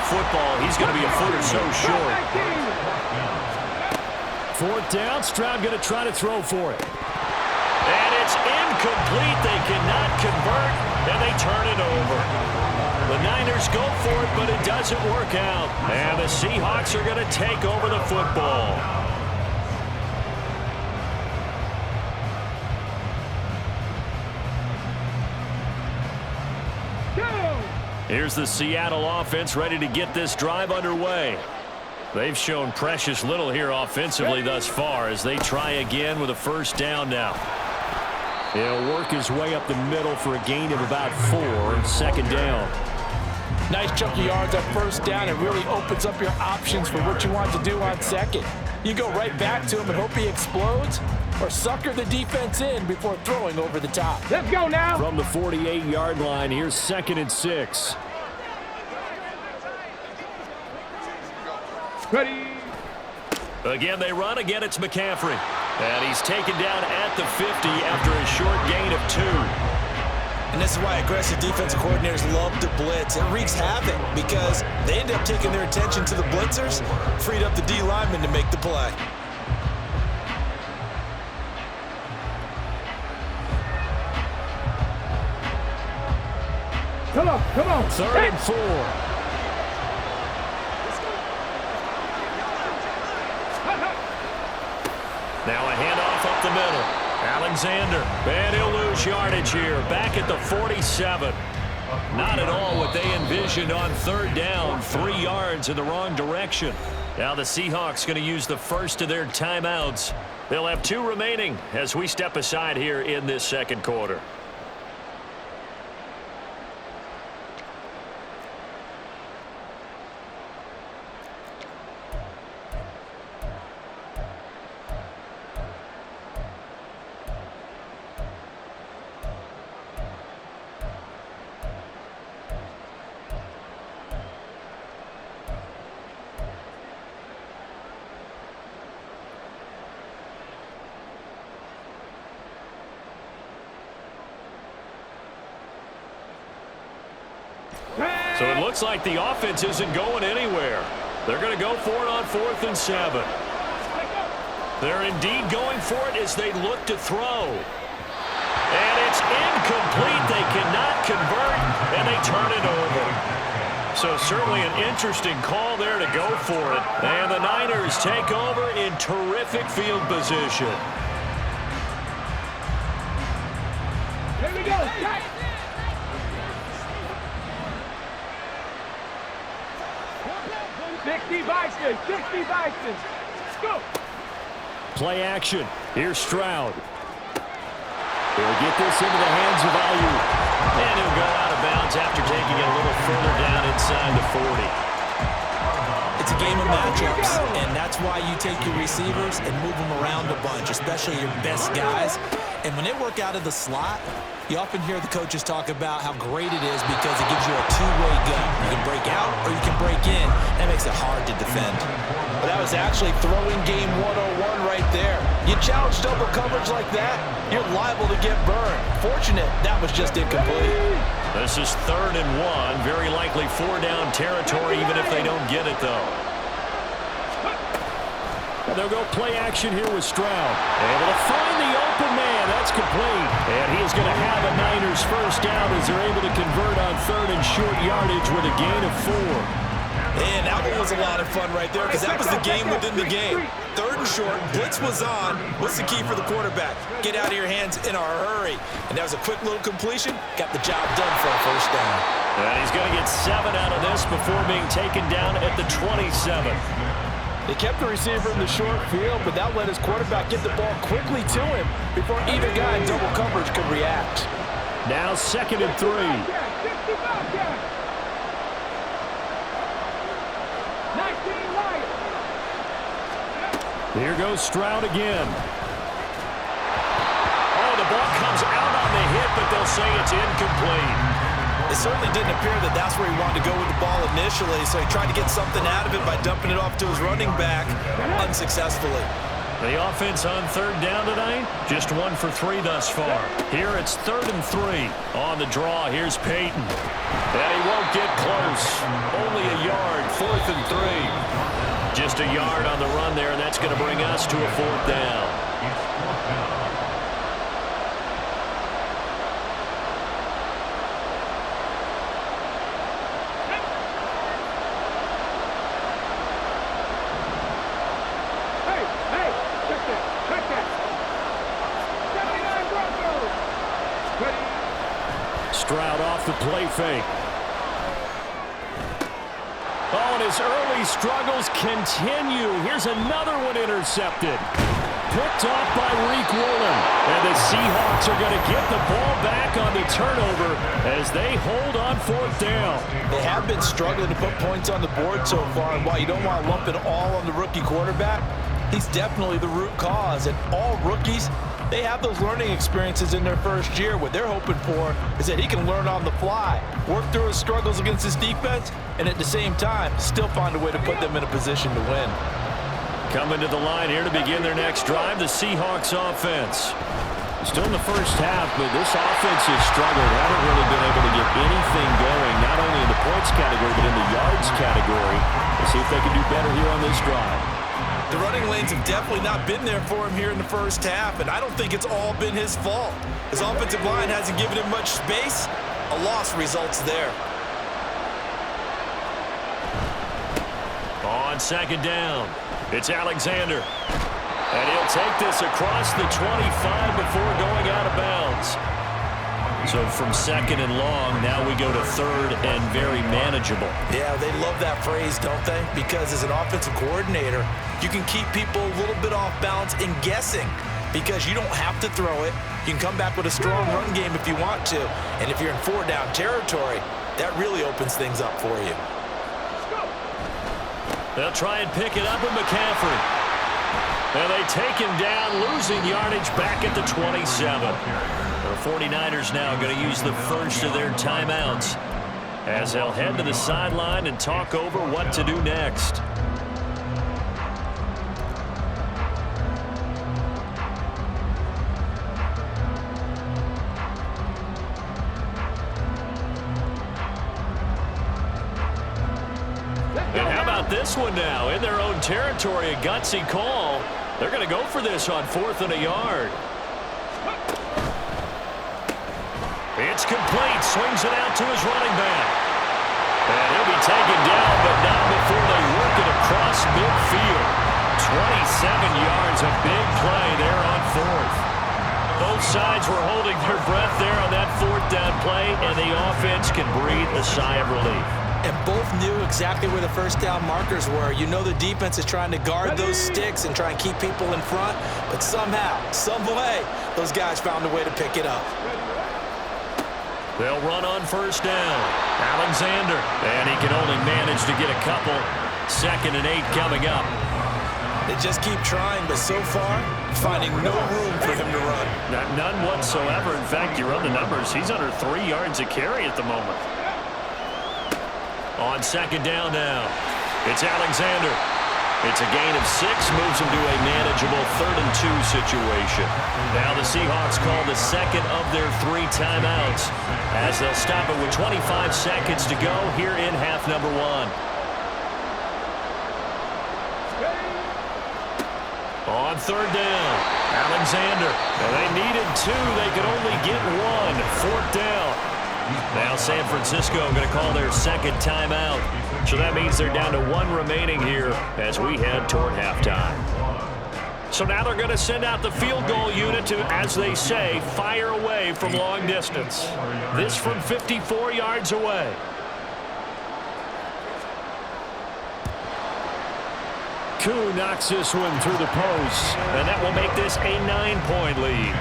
football, he's going to be a foot or so short. 4th down, Stroud going to try to throw for it. And it's incomplete. They cannot convert, and they turn it over. The Niners go for it, but it doesn't work out. And the Seahawks are going to take over the football. Here's the Seattle offense ready to get this drive underway. They've shown precious little here offensively thus far as they try again with a 1st down now. He'll work his way up the middle for a gain of about 4 and 2nd down. Nice chunk of yards on 1st down. It really opens up your options for what you want to do on 2nd. You go right back to him and hope he explodes, or sucker the defense in before throwing over the top. Let's go now. From the 48-yard line, here's 2nd and 6. Ready. Again, they run. Again, it's McCaffrey. And he's taken down at the 50 after a short gain of 2. And this is why aggressive defensive coordinators love to blitz. It wreaks havoc because they end up taking their attention to the blitzers, freed up the D lineman to make the play. Come on. 3rd and 4. Now a handoff up the middle. Alexander, and he'll lose yardage here. Back at the 47. Not at all what they envisioned on 3rd down. 3 yards in the wrong direction. Now the Seahawks going to use the first of their timeouts. They'll have 2 remaining as we step aside here in this 2nd quarter. So it looks like the offense isn't going anywhere. They're going to go for it on 4th and 7. They're indeed going for it as they look to throw. And it's incomplete. They cannot convert, and they turn it over. So certainly an interesting call there to go for it. And the Niners take over in terrific field position. Here we go. 60 Vikings. Let's go. Play action. Here's Stroud. He'll get this into the hands of Ayuk. And he'll go out of bounds after taking it a little further down inside the 40. It's a game of matchups, and that's why you take your receivers and move them around a bunch, especially your best guys. And when they work out of the slot, you often hear the coaches talk about how great it is because it gives you a two-way go. You can break out or you can break in. That makes it hard to defend. But that was actually throwing game 101 right there. You challenge double coverage like that, you're liable to get burned. Fortunate, that was just incomplete. This is 3rd and 1. Very likely 4-down territory, even if they don't get it, though. And they'll go play action here with Stroud. Able to find the open man. That's complete. And he is going to have a Niners first down as they're able to convert on 3rd and short yardage with a gain of 4. And that one was a lot of fun right there because that was the game within the game. 3rd and short, blitz was on. What's the key for the quarterback? Get out of your hands in a hurry. And that was a quick little completion. Got the job done for a first down. And he's going to get 7 out of this before being taken down at the 27. They kept the receiver in the short field, but that let his quarterback get the ball quickly to him before either guy in double coverage could react. Now 2nd and 3. Here goes Stroud again. Oh, the ball comes out on the hit, but they'll say it's incomplete. It certainly didn't appear that that's where he wanted to go with the ball initially, so he tried to get something out of it by dumping it off to his running back unsuccessfully. The offense on 3rd down tonight, just 1 for 3 thus far. Here it's 3rd and 3. On the draw, here's Peyton. And he won't get close. Only a yard 4th and 3. Just a yard on the run there, and that's going to bring us to a 4th down. Stroud off the play fake. Oh, and his early struggles continue. Here's another one intercepted. Picked off by Reek Woolen. And the Seahawks are going to get the ball back on the turnover as they hold on 4th down. They have been struggling to put points on the board so far, and while you don't want to lump it all on the rookie quarterback, he's definitely the root cause. And all rookies, they have those learning experiences in their first year. What they're hoping for is that he can learn on the fly, work through his struggles against his defense, and at the same time, still find a way to put them in a position to win. Coming to the line here to begin their next drive, the Seahawks offense. Still in the first half, but this offense has struggled. Haven't really been able to get anything going, not only in the points category, but in the yards category. We'll see if they can do better here on this drive. The running lanes have definitely not been there for him here in the first half, and I don't think it's all been his fault. His offensive line hasn't given him much space. A loss results there. On 2nd down, it's Alexander. And he'll take this across the 25 before going out of bounds. So from 2nd and long, now we go to 3rd and very manageable. Yeah, they love that phrase, don't they? Because as an offensive coordinator, you can keep people a little bit off balance and guessing because you don't have to throw it. You can come back with a strong run game if you want to. And if you're in 4-down territory, that really opens things up for you. They'll try and pick it up with McCaffrey. And they take him down, losing yardage back at the 27. The 49ers now going to use the first of their timeouts as they'll head to the sideline and talk over what to do next. And how about this one now? In their own territory, a gutsy call. They're going to go for this on 4th and a yard. It's complete. Swings it out to his running back. And he'll be taken down, but not before they work it across midfield. 27 yards, a big play there on 4th. Both sides were holding their breath there on that 4th down play, and the offense can breathe a sigh of relief. And both knew exactly where the first down markers were. You know the defense is trying to guard those sticks and try and keep people in front, but somehow, some way, those guys found a way to pick it up. They'll run on 1st down. Alexander, and he can only manage to get a couple. 2nd and 8 coming up. They just keep trying, but so far, finding no room for him to run. None whatsoever. In fact, you run the numbers. He's under 3 yards a carry at the moment. On 2nd down now, it's Alexander. It's a gain of 6, moves him to a manageable 3rd and 2 situation. Now the Seahawks call the 2nd of their 3 timeouts as they'll stop it with 25 seconds to go here in half number 1. On 3rd down, Alexander. Now they needed 2. They could only get 1. 4th down. Now San Francisco going to call their 2nd timeout. So that means they're down to 1 remaining here as we head toward halftime. So now they're going to send out the field goal unit to, as they say, fire away from long distance. This from 54 yards away. Koo knocks this one through the post. And that will make this a 9-point lead.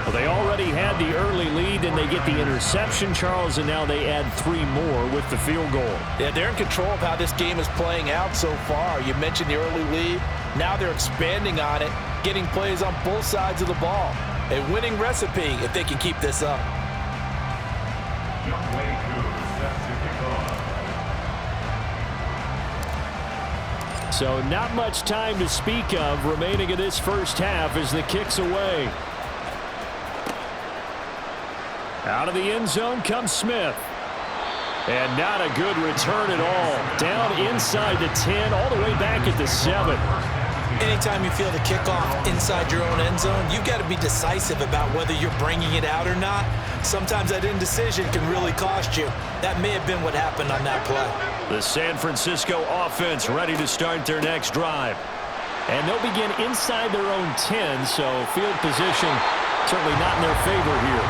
Well, they already had the early lead, and they get the interception, Charles, and now they add 3 more with the field goal. Yeah, they're in control of how this game is playing out so far. You mentioned the early lead. Now they're expanding on it, getting plays on both sides of the ball. A winning recipe if they can keep this up. So not much time to speak of remaining in this first half as the kick's away. Out of the end zone comes Smith. And not a good return at all. Down inside the 10, all the way back at the 7. Anytime you feel the kickoff inside your own end zone, you've got to be decisive about whether you're bringing it out or not. Sometimes that indecision can really cost you. That may have been what happened on that play. The San Francisco offense ready to start their next drive. And they'll begin inside their own 10, so field position certainly not in their favor here.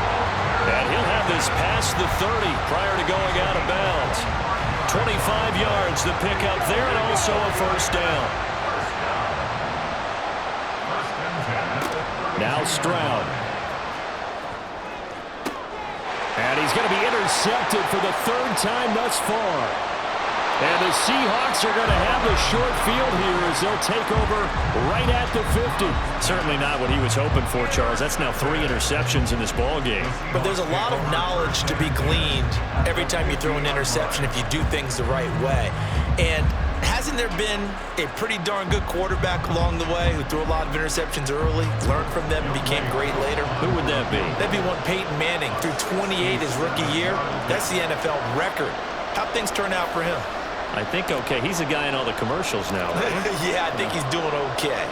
And he'll have this past the 30 prior to going out of bounds. 25 yards to pick up there, and also a first down. Now Stroud. And he's going to be intercepted for the 3rd time thus far. And the Seahawks are going to have the short field here as they'll take over right at the 50. Certainly not what he was hoping for, Charles. That's now 3 interceptions in this ball game. But there's a lot of knowledge to be gleaned every time you throw an interception if you do things the right way. And hasn't there been a pretty darn good quarterback along the way who threw a lot of interceptions early, learned from them, and became great later? Who would that be? That'd be one Peyton Manning. Threw 28 his rookie year. That's the NFL record. How'd things turn out for him? I think okay. He's a guy in all the commercials now, right? Yeah, I think he's doing okay.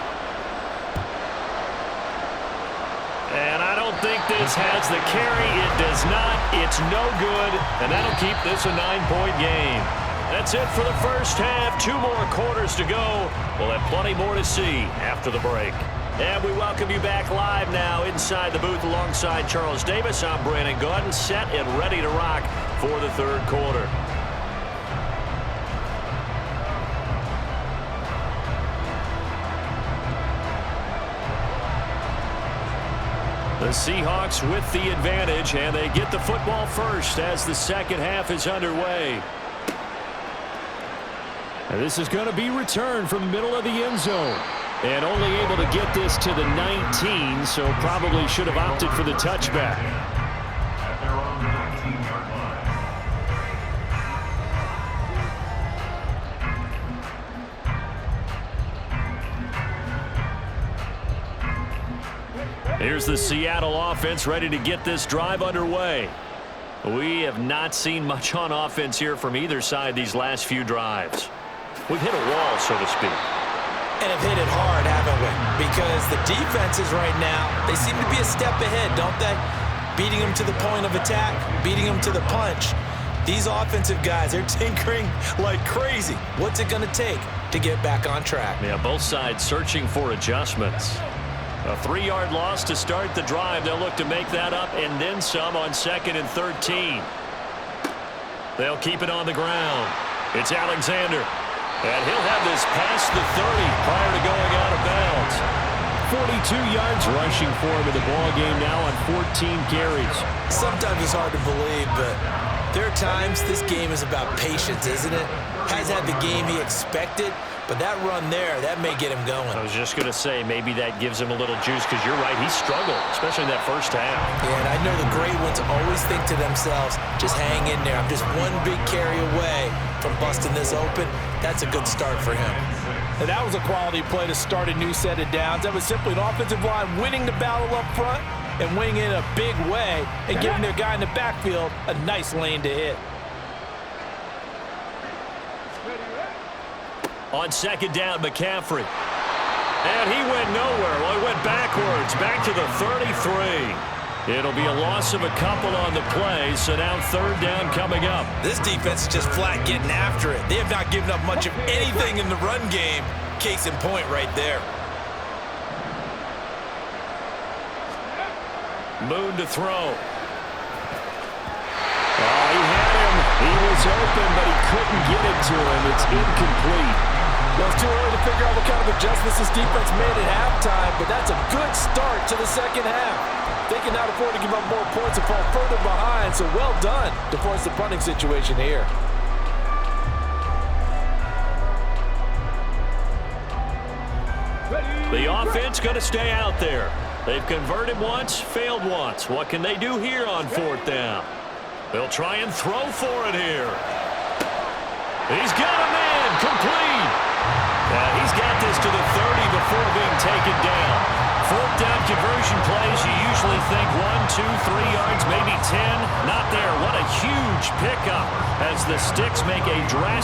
And I don't think this has the carry. It does not. It's no good. And that'll keep this a 9-point game. That's it for the first half. 2 more quarters to go. We'll have plenty more to see after the break. And we welcome you back live now inside the booth alongside Charles Davis. I'm Brandon Gaudin, set and ready to rock for the 3rd quarter. The Seahawks with the advantage, and they get the football first as the 2nd half is underway. And this is going to be returned from the middle of the end zone. And only able to get this to the 19, so probably should have opted for the touchback. Here's the Seattle offense ready to get this drive underway. We have not seen much on offense here from either side these last few drives. We've hit a wall, so to speak. And have hit it hard, haven't we? Because the defenses right now, they seem to be a step ahead, don't they? Beating them to the point of attack, beating them to the punch. These offensive guys, they're tinkering like crazy. What's it going to take to get back on track? Yeah, both sides searching for adjustments. A 3-yard loss to start the drive. They'll look to make that up and then some on 2nd and 13. They'll keep it on the ground. It's Alexander. And he'll have this past the 30 prior to going out of bounds. 42 yards rushing for him in the ball game now on 14 carries. Sometimes it's hard to believe, but there are times this game is about patience, isn't it? Has had the game he expected, but that run there, that may get him going. I was just going to say, maybe that gives him a little juice, because you're right, he struggled, especially in that first half. Yeah, and I know the great ones always think to themselves, just hang in there. I'm just one big carry away from busting this open. That's a good start for him. And that was a quality play to start a new set of downs. That was simply an offensive line winning the battle up front and winning in a big way and giving their guy in the backfield a nice lane to hit. On 2nd down, McCaffrey. And he went nowhere. Well, he went backwards, back to the 33. It'll be a loss of a couple on the play, so now 3rd down coming up. This defense is just flat getting after it. They have not given up much of anything in the run game. Case in point right there. Moon to throw. Oh, he had him. He was open, but he couldn't get it to him. It's incomplete. Well, it's too early to figure out what kind of adjustments this defense made at halftime, but that's a good start to the 2nd half. They cannot afford to give up more points and fall further behind, so well done to force the punting situation here. The offense going to stay out there. They've converted once, failed once. What can they do here on 4th down? They'll try and throw for it here. He's got a man, complete. He's got this to the 30 before being taken down. 4th down conversion plays, you usually think 1, 2, 3 yards, maybe 10. Not there. What a huge pickup as the Sticks make a drastic